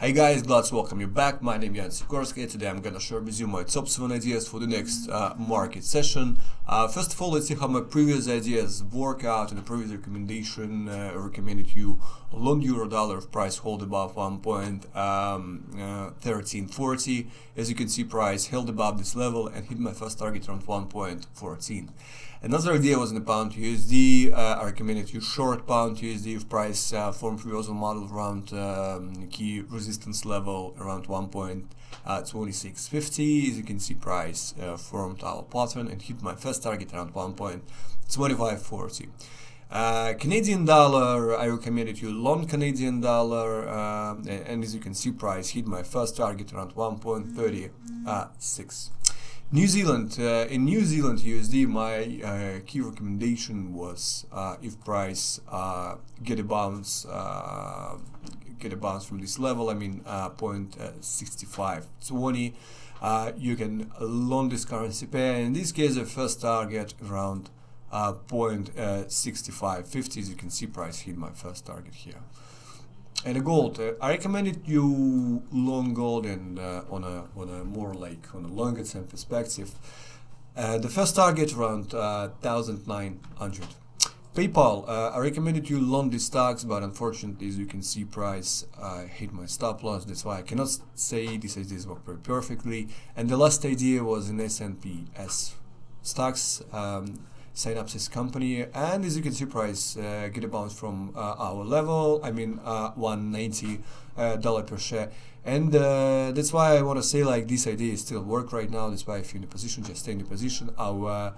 Hi guys, glad to welcome you back. My name is Yan Sikorski. Today I'm gonna share with you my top 7 ideas for the next market session. First of all, let's see how my previous ideas work out. In the previous recommendation, I recommended you long euro dollar if price hold above 1.1340. As you can see, price held above this level and hit my first target around 1.14. Another idea was in the pound USD. I recommended you short pound USD if price formed reversal model around key resistance level around 1.2650. As you can see, price formed our pattern and hit my first target around 1.2540. Canadian dollar, I recommended you long Canadian dollar, and as you can see, price hit my first target around 1.36. New Zealand, in New Zealand USD, my key recommendation was if price get a bounce from this level, I mean 0.6520, you can long this currency pair. In this case, the first target around 0.6550. As you can see, price hit my first target here. And the gold, I recommended you long gold and on a more like on a longer term perspective. The first target around 1,900. PayPal, I recommended you long these stocks, but unfortunately, as you can see, price hit my stop loss. That's why I cannot say these ideas work very perfectly. And the last idea was in S&P/S stocks. Synopsys company, and as you can see, price get a bounce from our level, I mean $190 per share, and that's why I want to say like this idea still work right now. That's why if you're in a position, just stay in the position. Our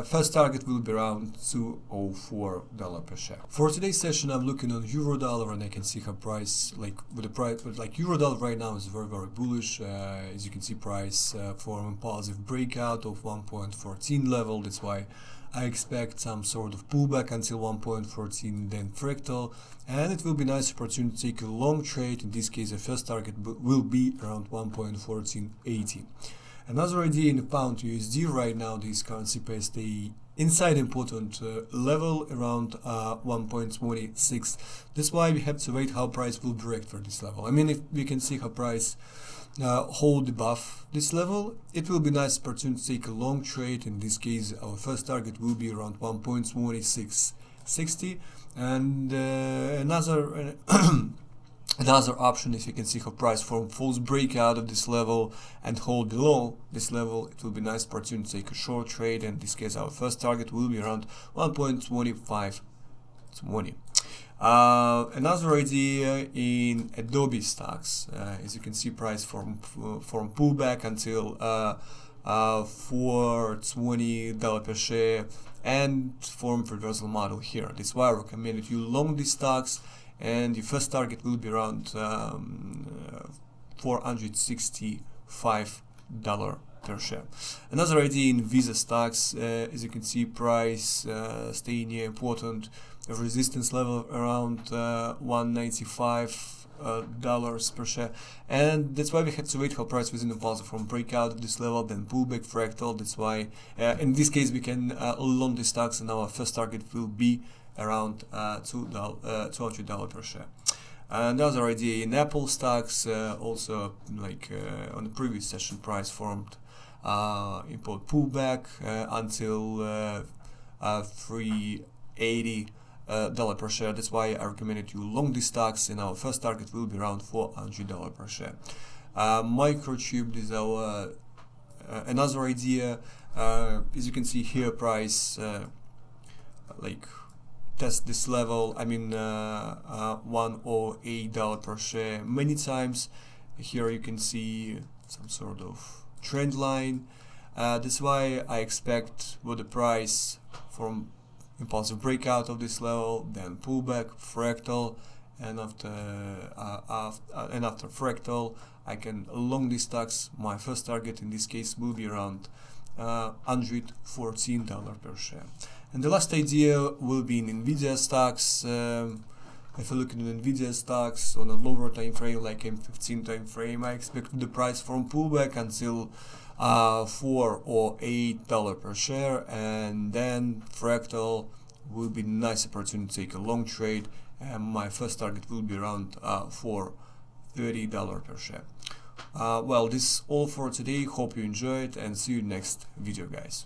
first target will be around $204 per share. For today's session, I'm looking on euro dollar, and I can see how price, like with the price, like euro dollar right now is very bullish. As you can see, price forming positive breakout of 1.14 level. That's why I expect some sort of pullback until 1.14, then fractal, and it will be a nice opportunity to take a long trade. In this case, the first target will be around 1.1480. Another idea in the pound USD right now, this currency pair stay inside important level around 1.26. That's why we have to wait how price will break for this level. I mean, if we can see how price hold above this level, it will be a nice opportunity to take a long trade. In this case, our first target will be around 1.2660, and another another option, if you can see how price form false breakout of this level and hold below this level, it will be a nice opportunity to take a short trade. In this case, our first target will be around 1.2520. Another idea in Adobe stocks, as you can see, price from pullback until $420 per share and form reversal model here. That's why I recommended you long these stocks, and the first target will be around $465 per share. Another idea in Visa stocks, as you can see, price stay near important resistance level around $195 per share, and that's why we had to wait how price was in impulsive from breakout of this level, then pullback fractal. That's why in this case we can long the stocks, and our first target will be around $200 per share. Another idea in Apple stocks, also like on the previous session, price formed import pullback until $380 per share. That's why I recommended you long these stocks, and our first target will be around $400 per share. Microchip is our another idea. As you can see here, price like test this level, I mean $108 per share many times. Here you can see some sort of trend line. That's why I expect with the price from impulsive breakout of this level, then pullback, fractal, and after fractal, I can long these stocks. My first target in this case will be around $114 per share. And the last idea will be in Nvidia stocks. If you look at Nvidia stocks on a lower time frame, like M15 time frame, I expect the price from pullback until $4 or $8 per share, and then fractal will be a nice opportunity to take a long trade, and my first target will be around 4 $30 per share. Well, this is all for today. Hope you enjoyed, and see you next video, guys.